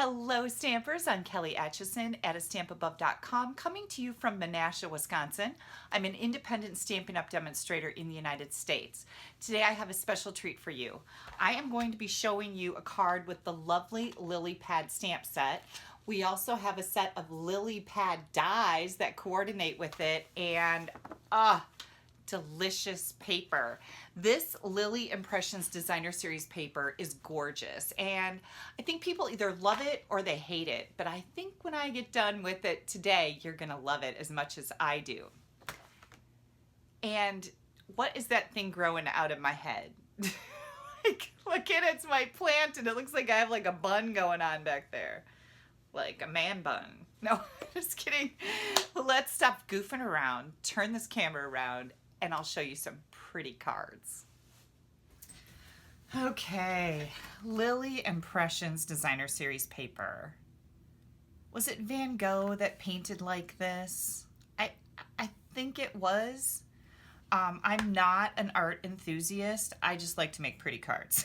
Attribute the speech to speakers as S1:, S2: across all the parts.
S1: Hello Stampers, I'm Kelly Acheson at stampabove.com, coming to you from Menasha, Wisconsin. I'm an independent Stampin' Up! Demonstrator in the United States. Today I have a special treat for you. I am going to be showing you a card with the lovely Lily Pad stamp set. We also have a set of Lily Pad dies that coordinate with it, and delicious paper. This Lily Impressions Designer Series paper is gorgeous, and I think people either love it or they hate it, but I think when I get done with it today, you're gonna love it as much as I do. And what is that thing growing out of my head? Look at it, it's my plant, and it looks like I have like a bun going on back there. Like a man bun. No, just kidding. Let's stop goofing around, turn this camera around, and I'll show you some pretty cards. Okay, Lily Impressions Designer Series paper. Was it Van Gogh that painted like this? I think it was. I'm not an art enthusiast. I just like to make pretty cards.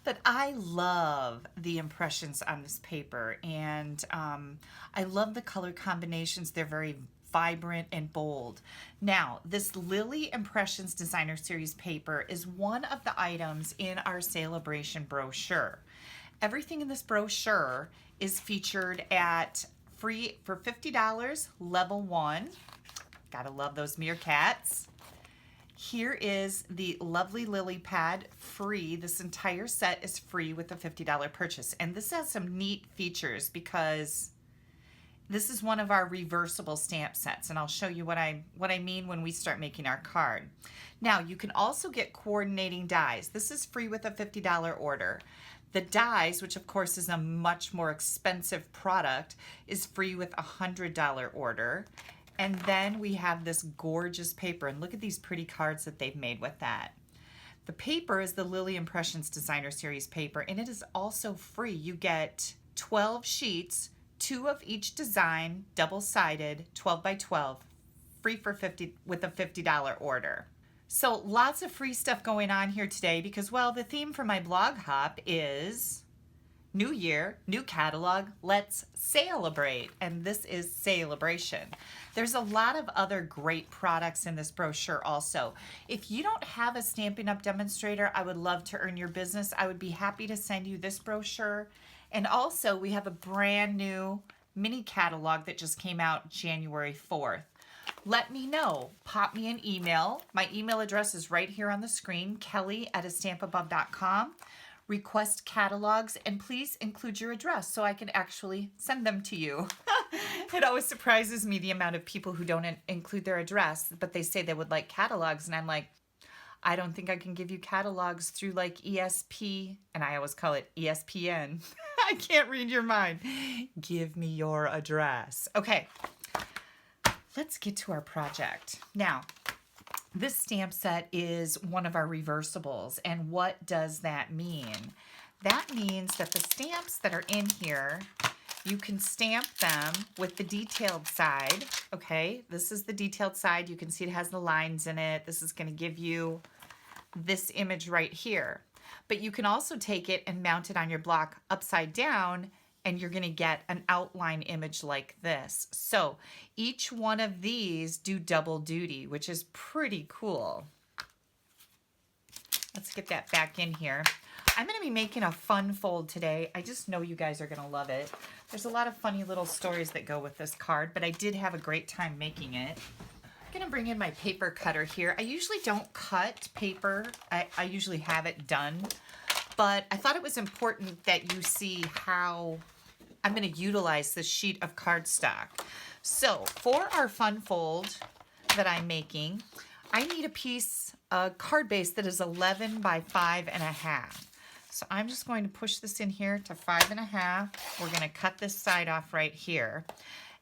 S1: But I love the impressions on this paper, and I love the color combinations. They're very vibrant and bold. Now, this Lily Impressions Designer Series paper is one of the items in our celebration brochure. Everything in this brochure is featured at free for $50, level 1. Gotta love those meerkats. Here is the lovely Lily Pad free. This entire set is free with a $50 purchase. And this has some neat features because this is one of our reversible stamp sets, and I'll show you what I mean when we start making our card. Now, you can also get coordinating dies. This is free with a $50 order. The dies, which of course is a much more expensive product, is free with a $100 order. And then we have this gorgeous paper, and look at these pretty cards that they've made with that. The paper is the Lily Impressions Designer Series paper, and it is also free. You get 12 sheets, 2 of each design, double-sided, 12 by 12, free for $50 with a $50 order. So lots of free stuff going on here today because, well, the theme for my blog hop is New Year, new catalog, let's celebrate. And this is celebration. There's a lot of other great products in this brochure also. If you don't have a Stampin' Up! Demonstrator, I would love to earn your business. I would be happy to send you this brochure. And also, we have a brand new mini catalog that just came out January 4th. Let me know. Pop me an email. My email address is right here on the screen, kelly@stampabove.com. Request catalogs, and please include your address so I can actually send them to you. It always surprises me the amount of people who don't include their address, but they say they would like catalogs, and I'm like, I don't think I can give you catalogs through like ESP, and I always call it ESPN. I can't read your mind. Give me your address. Okay, let's get to our project. Now, this stamp set is one of our reversibles, and what does that mean? That means that the stamps that are in here, you can stamp them with the detailed side, okay? This is the detailed side. You can see it has the lines in it. This is going to give you this image right here. But you can also take it and mount it on your block upside down, and you're going to get an outline image like this. So each one of these do double duty, which is pretty cool. Let's get that back in here. I'm going to be making a fun fold today. I just know you guys are going to love it. There's a lot of funny little stories that go with this card, but I did have a great time making it. I'm going to bring in my paper cutter here. I usually don't cut paper. I usually have it done, but I thought it was important that you see how I'm going to utilize this sheet of cardstock. So for our fun fold that I'm making, I need a piece, a card base that is 11 by 5.5. So I'm just going to push this in here to 5.5. We're going to cut this side off right here.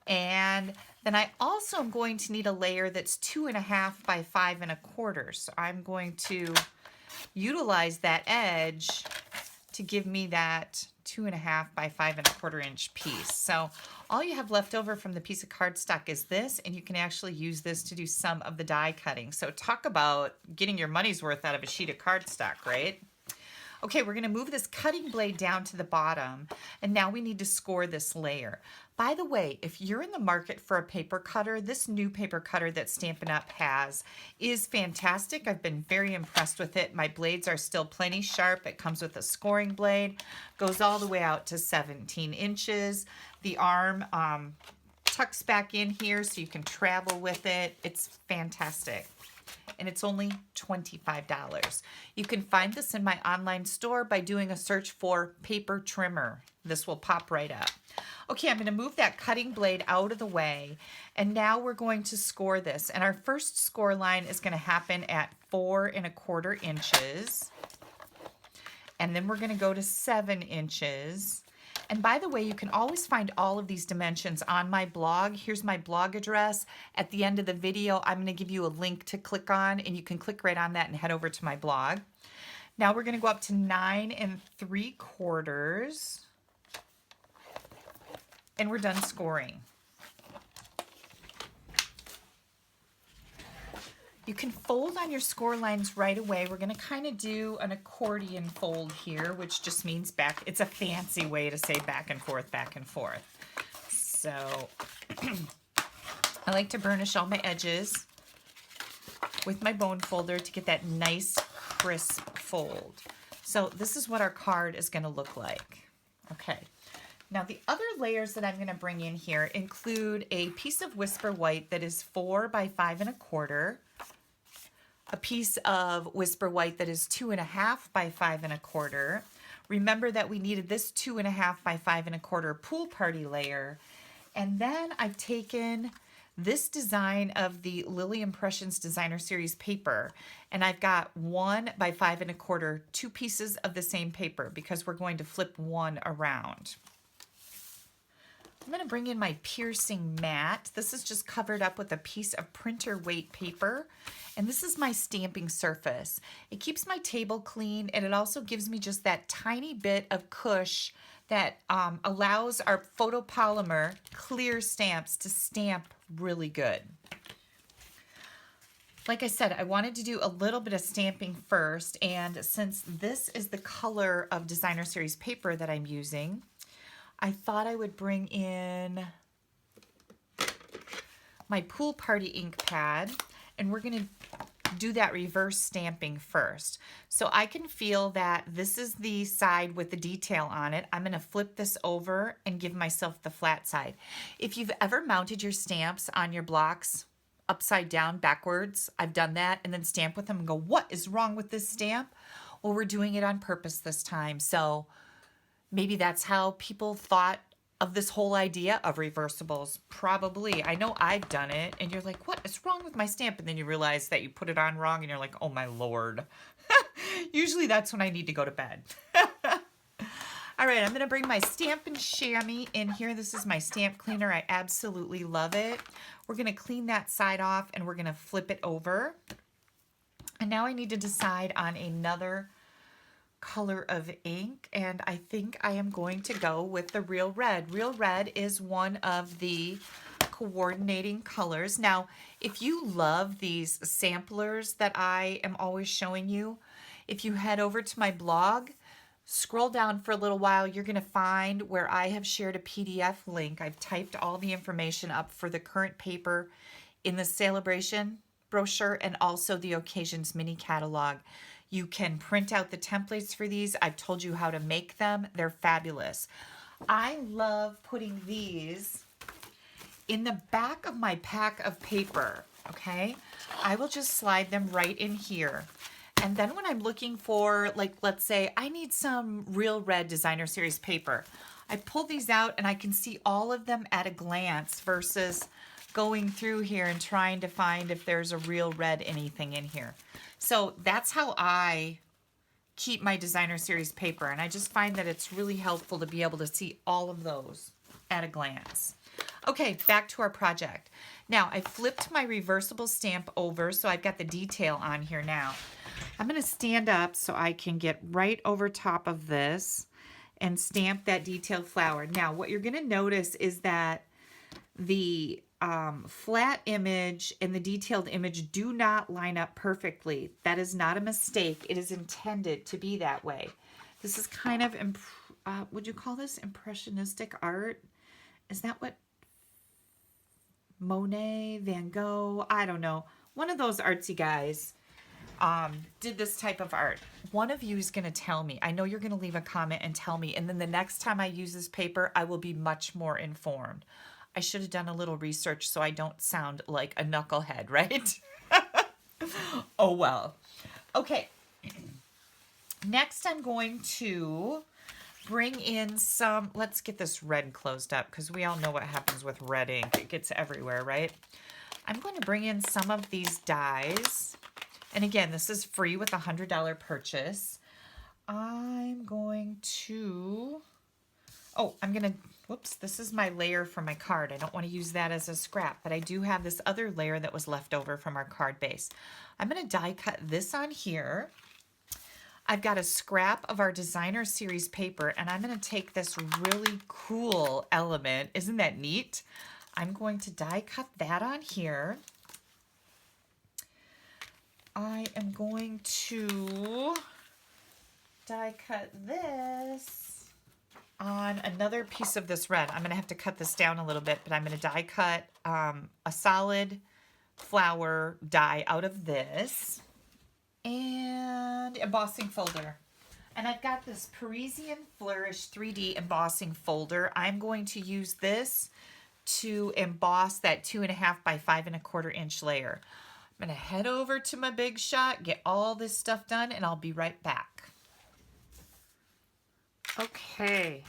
S1: And then I also am going to need a layer that's 2.5 by 5.25. So I'm going to utilize that edge to give me that 2.5 by 5.25 inch piece. So all you have left over from the piece of cardstock is this, and you can actually use this to do some of the die cutting. So talk about getting your money's worth out of a sheet of cardstock, right? Okay, we're gonna move this cutting blade down to the bottom, and now we need to score this layer. By the way, if you're in the market for a paper cutter, this new paper cutter that Stampin' Up! Has is fantastic. I've been very impressed with it. My blades are still plenty sharp. It comes with a scoring blade, goes all the way out to 17 inches. The arm tucks back in here so you can travel with it. It's fantastic. And it's only $25. You can find this in my online store by doing a search for paper trimmer. This will pop right up. Okay, I'm going to move that cutting blade out of the way, and now we're going to score this. And our first score line is going to happen at 4 1/4 inches, and then we're going to go to 7 inches. And by the way, you can always find all of these dimensions on my blog. Here's my blog address. At the end of the video, I'm going to give you a link to click on, and you can click right on that and head over to my blog. Now we're going to go up to 9 3/4, and we're done scoring. You can fold on your score lines right away. We're going to kind of do an accordion fold here, which just means back. It's a fancy way to say back and forth, back and forth. So I like to burnish all my edges with my bone folder to get that nice crisp fold. So this is what our card is going to look like. Okay. Now the other layers that I'm going to bring in here include a piece of Whisper White that is 4 by 5 1/4, a piece of Whisper White that is 2 1/2 by 5 1/4. Remember that we needed this 2 1/2 by 5 1/4 pool party layer. And then I've taken this design of the Lily Impressions Designer Series paper, and I've got 1 by 5 1/4, 2 pieces of the same paper because we're going to flip one around. I'm going to bring in my piercing mat. This is just covered up with a piece of printer weight paper. And this is my stamping surface. It keeps my table clean, and it also gives me just that tiny bit of cush that allows our photopolymer clear stamps to stamp really good. Like I said, I wanted to do a little bit of stamping first, and since this is the color of Designer Series paper that I'm using, I thought I would bring in my pool party ink pad, and we're going to do that reverse stamping first. So I can feel that this is the side with the detail on it. I'm going to flip this over and give myself the flat side. If you've ever mounted your stamps on your blocks upside down, backwards, I've done that, and then stamp with them and go, what is wrong with this stamp? Well, we're doing it on purpose this time. So maybe that's how people thought of this whole idea of reversibles. Probably. I know I've done it, and you're like, what is wrong with my stamp? And then you realize that you put it on wrong, and you're like, oh my Lord. Usually that's when I need to go to bed. All right, I'm going to bring my Stampin' Chamois in here. This is my stamp cleaner. I absolutely love it. We're going to clean that side off, and we're going to flip it over. And now I need to decide on another color of ink, and I think I am going to go with the Real Red. Real Red is one of the coordinating colors. Now, if you love these samplers that I am always showing you, if you head over to my blog, scroll down for a little while, you're going to find where I have shared a PDF link. I've typed all the information up for the current paper in the Celebration brochure and also the Occasions mini catalog. You can print out the templates for these. I've told you how to make them. They're fabulous. I love putting these in the back of my pack of paper, okay? I will just slide them right in here. And then when I'm looking for, like, let's say I need some Real Red Designer Series paper, I pull these out and I can see all of them at a glance versus going through here and trying to find if there's a Real Red anything in here. So that's how I keep my Designer Series paper, and I just find that it's really helpful to be able to see all of those at a glance. Okay, back to our project. Now, I flipped my reversible stamp over, so I've got the detail on here now. I'm going to stand up so I can get right over top of this and stamp that detailed flower. Now, what you're going to notice is that the flat image and the detailed image do not line up perfectly. That is not a mistake. It is intended to be that way. This is kind of, would you call this impressionistic art? Is that what Monet, Van Gogh, I don't know. One of those artsy guys did this type of art. One of you is going to tell me. I know you're going to leave a comment and tell me. And then the next time I use this paper, I will be much more informed. I should have done a little research so I don't sound like a knucklehead, right? Oh, well. Okay. Next, I'm going to bring in some, let's get this red closed up because we all know what happens with red ink. It gets everywhere, right? I'm going to bring in some of these dies. And again, this is free with a $100 purchase. I'm going to, whoops, this is my layer for my card. I don't want to use that as a scrap, but I do have this other layer that was left over from our card base. I'm going to die cut this on here. I've got a scrap of our designer series paper, and I'm going to take this really cool element. Isn't that neat? I'm going to die cut that on here. I am going to die cut this on another piece of this red. I'm going to have to cut this down a little bit, but I'm going to die cut a solid flower die out of this. And embossing folder. And I've got this Parisian Flourish 3D embossing folder. I'm going to use this to emboss that 2.5 by 5.25 inch layer. I'm going to head over to my Big Shot, get all this stuff done, and I'll be right back. Okay,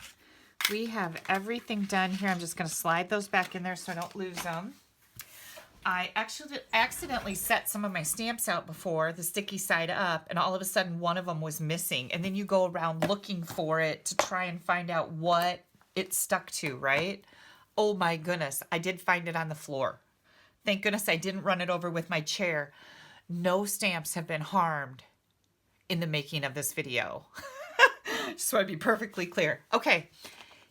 S1: we have everything done here. I'm just going to slide those back in there so I don't lose them. I actually accidentally set some of my stamps out before, the sticky side up, and all of a sudden one of them was missing. And then you go around looking for it to try and find out what it stuck to, right? Oh my goodness, I did find it on the floor. Thank goodness I didn't run it over with my chair. No stamps have been harmed in the making of this video. Just want to be perfectly clear. Okay,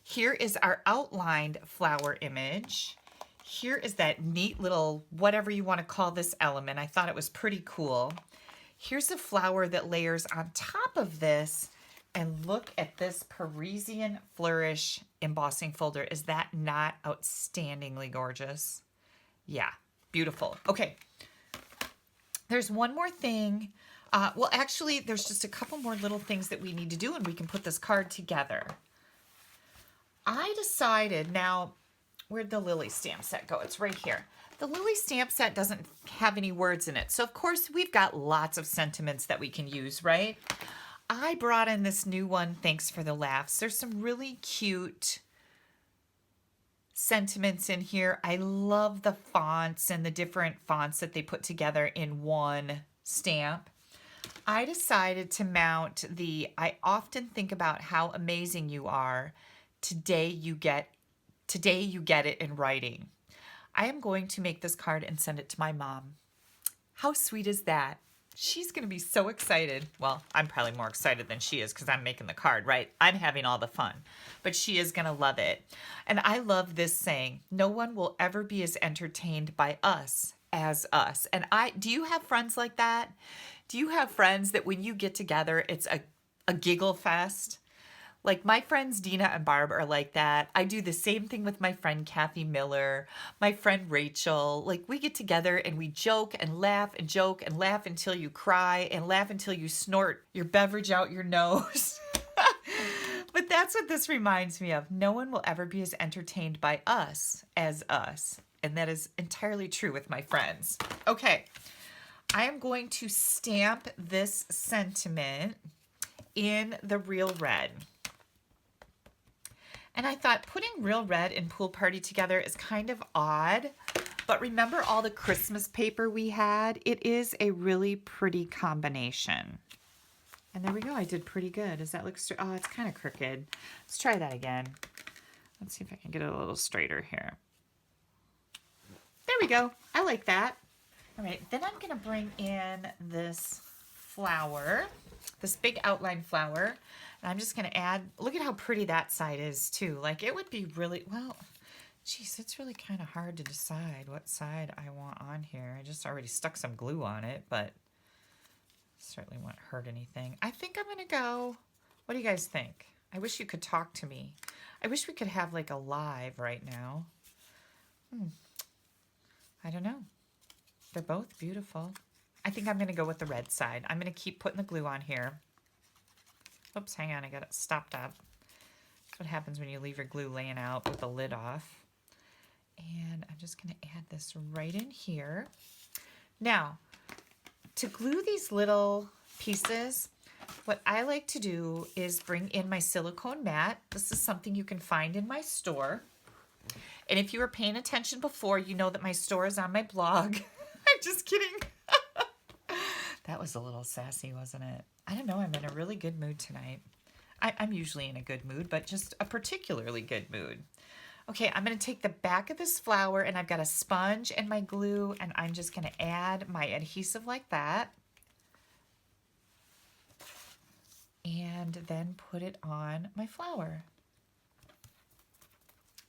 S1: here is our outlined flower image. Here is that neat little, whatever you want to call this element. I thought it was pretty cool. Here's a flower that layers on top of this. And look at this Parisian Flourish embossing folder. Is that not outstandingly gorgeous? Yeah, beautiful. Okay, there's one more thing. Well, actually, there's just a couple more little things that we need to do and we can put this card together. I decided now, where'd the Lily stamp set go? It's right here. The Lily stamp set doesn't have any words in it. So, of course, we've got lots of sentiments that we can use, right? I brought in this new one, Thanks for the Laughs. There's some really cute sentiments in here. I love the fonts and the different fonts that they put together in one stamp. I decided to mount the I often think about how amazing you are. Today you get it in writing. I am going to make this card and send it to my mom. How sweet is that? She's going to be so excited. Well, I'm probably more excited than she is because I'm making the card, right? I'm having all the fun, but she is going to love it. And I love this saying, no one will ever be as entertained by us as us. And do you have friends like that? Do you have friends that when you get together, it's a giggle fest? Like my friends Dina and Barb are like that. I do the same thing with my friend Kathy Miller, my friend Rachel. Like we get together and we joke and laugh and joke and laugh until you cry and laugh until you snort your beverage out your nose. But that's what this reminds me of. No one will ever be as entertained by us as us. And that is entirely true with my friends. Okay, I am going to stamp this sentiment in the Real Red. And I thought putting Real Red and Pool Party together is kind of odd, but remember all the Christmas paper we had? It is a really pretty combination. And there we go, I did pretty good. Does that look straight? Oh, it's kind of crooked. Let's try that again. Let's see if I can get it a little straighter here. There we go, I like that. All right, then I'm gonna bring in this flower, this big outline flower. And I'm just going to add, look at how pretty that side is too. Like it would be really, well, geez, it's really kind of hard to decide what side I want on here. I just already stuck some glue on it, but certainly won't hurt anything. I think I'm going to go What do you guys think? I wish you could talk to me. I wish we could have like a live right now. I don't know. They're both beautiful. I think I'm going to go with the red side. I'm going to keep putting the glue on here. Oops, hang on. I got it stopped up. That's what happens when you leave your glue laying out with the lid off. And I'm just going to add this right in here. Now, to glue these little pieces, what I like to do is bring in my silicone mat. This is something you can find in my store. And if you were paying attention before, you know that my store is on my blog. I'm just kidding. That was a little sassy, wasn't it? I don't know. I'm in a really good mood tonight. I'm usually in a good mood, but just a particularly good mood. Okay, I'm going to take the back of this flower, and I've got a sponge and my glue, and I'm just going to add my adhesive like that. And then put it on my flower.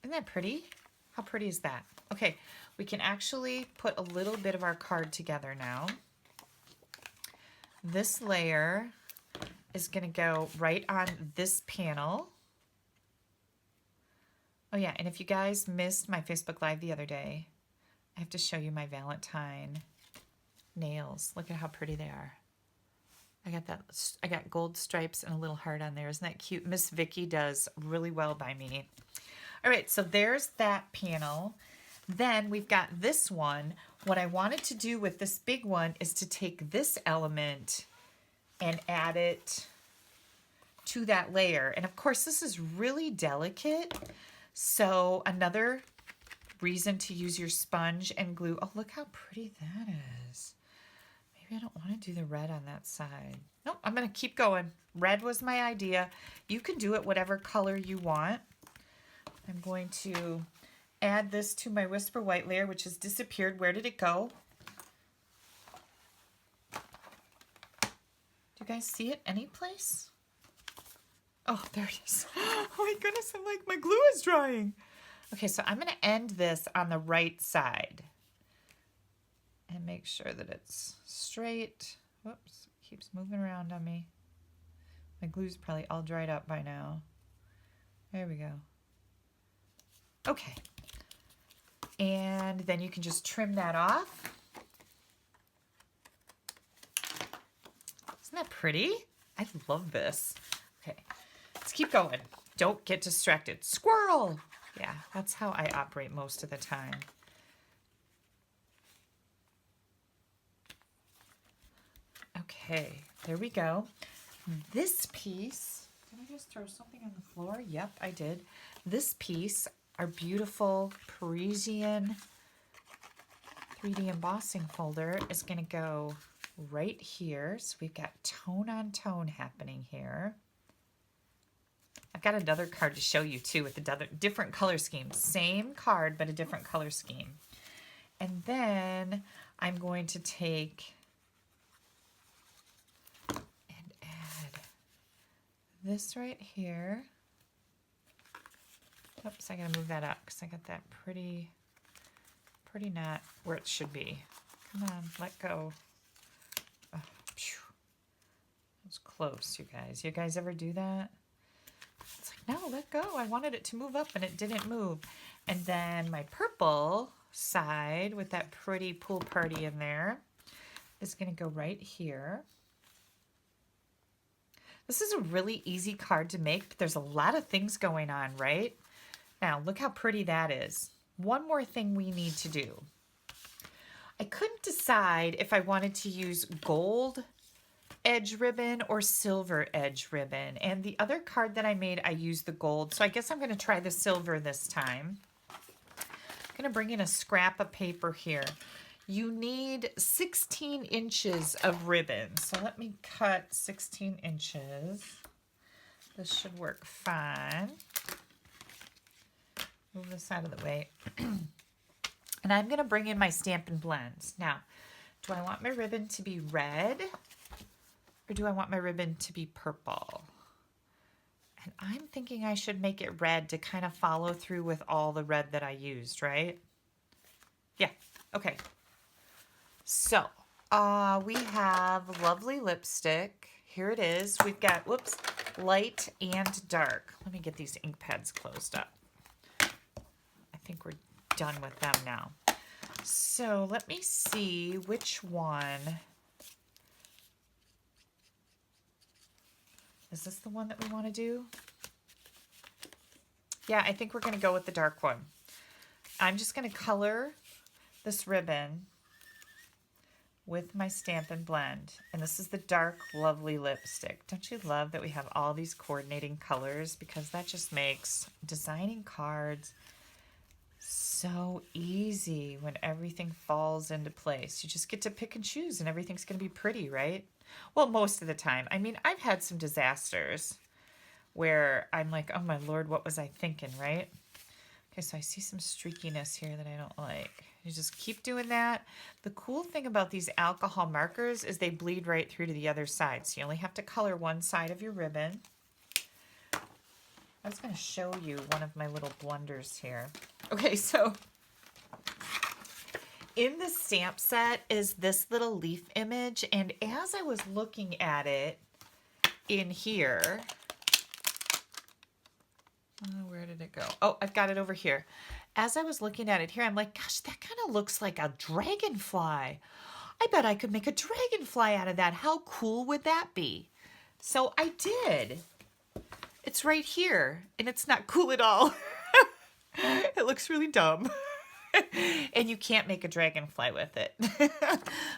S1: Isn't that pretty? How pretty is that? Okay, we can actually put a little bit of our card together now. This layer is going to go right on this panel. Oh yeah, and if you guys missed my Facebook Live the other day, I have to show you my Valentine nails. Look at how pretty they are. I got gold stripes and a little heart on there. Isn't that cute? Miss Vicky does really well by me. All right, so there's that panel. Then we've got this one. What I wanted to do with this big one is to take this element and add it to that layer. And of course, this is really delicate. So another reason to use your sponge and glue. Oh, look how pretty that is. Maybe I don't want to do the red on that side. Nope, I'm going to keep going. Red was my idea. You can do it whatever color you want. I'm going to add this to my Whisper White layer, which has disappeared. Where did it go? Do you guys see it anyplace? Oh, there it is. Oh my goodness, I'm like, my glue is drying. Okay, so I'm going to end this on the right side. And make sure that it's straight. Whoops, it keeps moving around on me. My glue's probably all dried up by now. There we go. Okay. And then you can just trim that off. Isn't that pretty? I love this. Okay, let's keep going. Don't get distracted. Squirrel! Yeah, that's how I operate most of the time. Okay, there we go. This piece, did I just throw something on the floor? Yep, I did. This piece, our beautiful Parisian 3D embossing folder, is going to go right here. So we've got tone on tone happening here. I've got another card to show you too with a different color scheme. Same card, but a different color scheme. And then I'm going to take and add this right here. Oops, I gotta move that up because I got that pretty not where it should be. Come on, let go. Oh, phew. That was close, you guys. You guys ever do that? It's like, no, let go. I wanted it to move up and it didn't move. And then my purple side with that pretty pool party in there is going to go right here. This is a really easy card to make, but there's a lot of things going on, right? Now, look how pretty that is. One more thing we need to do. I couldn't decide if I wanted to use gold edge ribbon or silver edge ribbon. And the other card that I made, I used the gold. So I guess I'm going to try the silver this time. I'm going to bring in a scrap of paper here. You need 16 inches of ribbon. So let me cut 16 inches. This should work fine. Move this out of the way. And I'm going to bring in my Stampin' Blends. Now, do I want my ribbon to be red or do I want my ribbon to be purple? And I'm thinking I should make it red to kind of follow through with all the red that I used, right? Yeah, okay. So, we have lovely lipstick. Here it is. We've got, whoops, light and dark. Let me get these ink pads closed up. I think we're done with them now. So let me see which one. Is this the one that we want to do? Yeah, I think we're going to go with the dark one. I'm just going to color this ribbon with my Stampin' Blend. And this is the dark, lovely lipstick. Don't you love that we have all these coordinating colors? Because that just makes designing cards so easy when everything falls into place. You just get to pick and choose and everything's going to be pretty, right? Well, most of the time. I mean, I've had some disasters where I'm like, oh my Lord, what was I thinking, right? Okay, so I see some streakiness here that I don't like. You just keep doing that. The cool thing about these alcohol markers is they bleed right through to the other side. So you only have to color one side of your ribbon. I was going to show you one of my little blunders here. Okay, so in the stamp set is this little leaf image. And as I was looking at it in here, where did it go? Oh, I've got it over here. As I was looking at it here, I'm like, gosh, that kind of looks like a dragonfly. I bet I could make a dragonfly out of that. How cool would that be? So I did. It's right here, and it's not cool at all. It looks really dumb. And you can't make a dragonfly with it.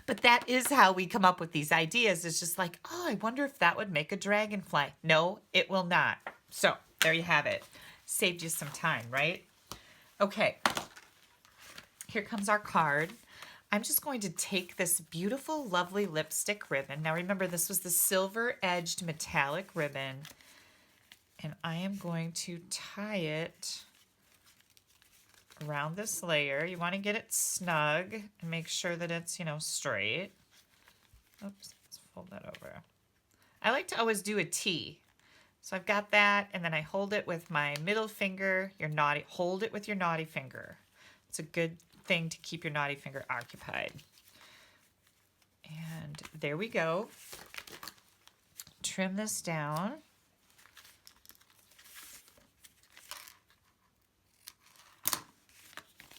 S1: But that is how we come up with these ideas. It's just like, oh, I wonder if that would make a dragonfly. No, it will not. So there you have it. Saved you some time, right? Okay. Here comes our card. I'm just going to take this beautiful, lovely lipstick ribbon. Now remember, this was the silver-edged metallic ribbon. And I am going to tie it around this layer. You want to get it snug and make sure that it's, you know, straight. Oops, let's fold that over. I like to always do a T. So I've got that, and then I hold it with my middle finger. Hold it with your naughty finger. It's a good thing to keep your naughty finger occupied. And there we go. Trim this down.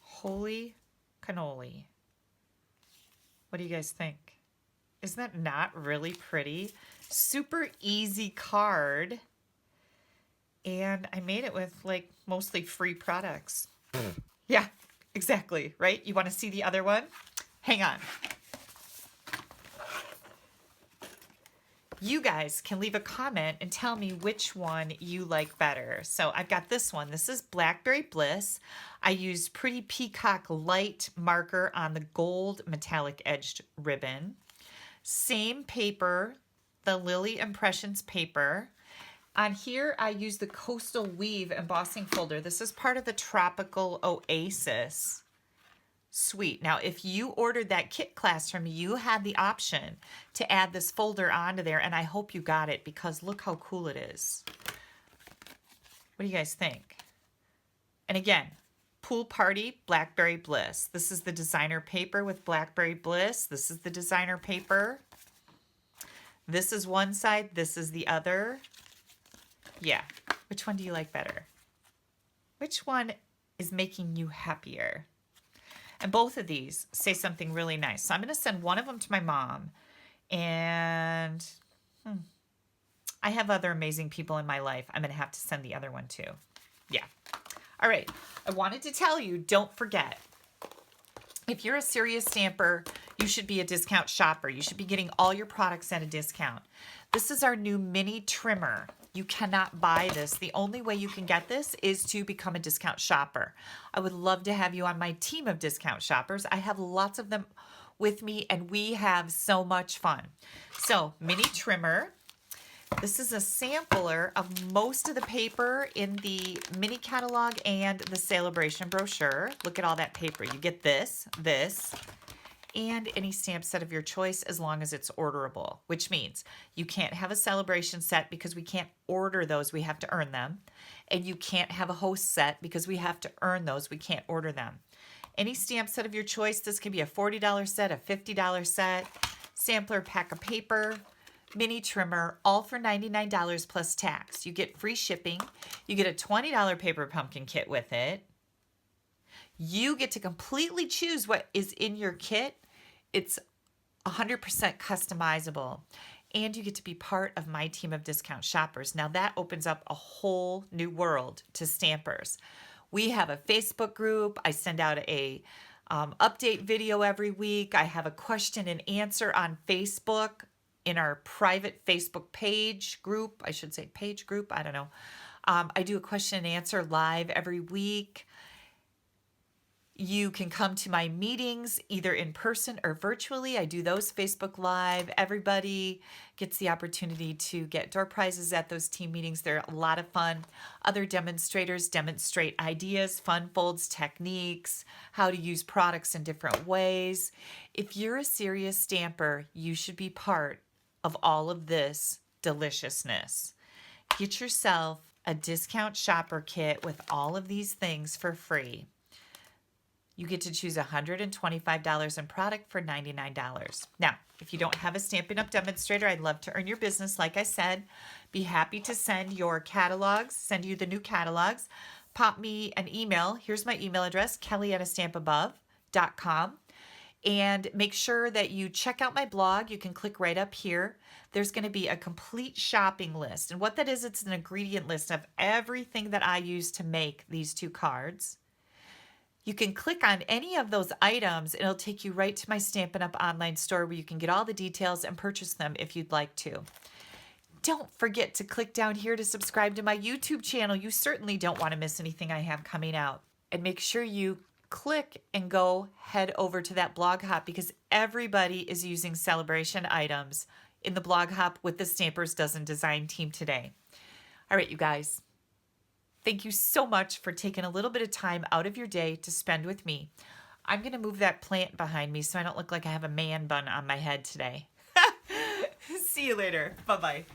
S1: Holy cannoli. What do you guys think? Isn't that not really pretty? Super easy card. And I made it with like mostly free products. Yeah, exactly, right? You want to see the other one? Hang on. You guys can leave a comment and tell me which one you like better. So I've got this one. This is Blackberry Bliss. I used Pretty Peacock Light marker on the gold metallic edged ribbon. Same paper, the Lily Impressions paper. On here, I use the Coastal Weave embossing folder. This is part of the Tropical Oasis suite. Now, if you ordered that kit class from me, you had the option to add this folder onto there, and I hope you got it because look how cool it is. What do you guys think? And again, Pool Party, Blackberry Bliss. This is the designer paper with Blackberry Bliss. This is the designer paper. This is one side, this is the other. Yeah, which one do you like better? Which one is making you happier? And both of these say something really nice. So I'm going to send one of them to my mom. And I have other amazing people in my life. I'm going to have to send the other one too. Yeah. All right. I wanted to tell you, don't forget, if you're a serious stamper, you should be a discount shopper. You should be getting all your products at a discount. This is our new mini trimmer. You cannot buy this. The only way you can get this is to become a discount shopper. I would love to have you on my team of discount shoppers. I have lots of them with me, and we have so much fun. So, mini trimmer. This is a sampler of most of the paper in the mini catalog and the celebration brochure. Look at all that paper. You get this, and any stamp set of your choice as long as it's orderable, which means you can't have a celebration set because we can't order those, we have to earn them. And you can't have a host set because we have to earn those, we can't order them. Any stamp set of your choice, this can be a $40 set, a $50 set, sampler pack of paper, mini trimmer, all for $99 plus tax. You get free shipping. You get a $20 paper pumpkin kit with it. You get to completely choose what is in your kit. It's 100% customizable. And you get to be part of my team of discount shoppers. Now that opens up a whole new world to stampers. We have a Facebook group. I send out a update video every week. I have a question and answer on Facebook in our private Facebook page group. I should say page group. I don't know. I do a question and answer live every week. You can come to my meetings either in person or virtually. I do those Facebook Live. Everybody gets the opportunity to get door prizes at those team meetings. They're a lot of fun. Other demonstrators demonstrate ideas, fun folds, techniques, how to use products in different ways. If you're a serious stamper, you should be part of all of this deliciousness. Get yourself a discount shopper kit with all of these things for free. You get to choose $125 in product for $99. Now, if you don't have a Stampin' Up! Demonstrator, I'd love to earn your business. Like I said, be happy to send your catalogs, send you the new catalogs. Pop me an email. Here's my email address, kelly@astampabove.com. And make sure that you check out my blog. You can click right up here. There's going to be a complete shopping list. And what that is, it's an ingredient list of everything that I use to make these two cards. You can click on any of those items and it'll take you right to my Stampin' Up! Online store where you can get all the details and purchase them if you'd like to. Don't forget to click down here to subscribe to my YouTube channel. You certainly don't want to miss anything I have coming out. And make sure you click and head over to that blog hop because everybody is using celebration items in the blog hop with the Stampers Dozen Design team today. All right, you guys. Thank you so much for taking a little bit of time out of your day to spend with me. I'm going to move that plant behind me so I don't look like I have a man bun on my head today. See you later. Bye-bye.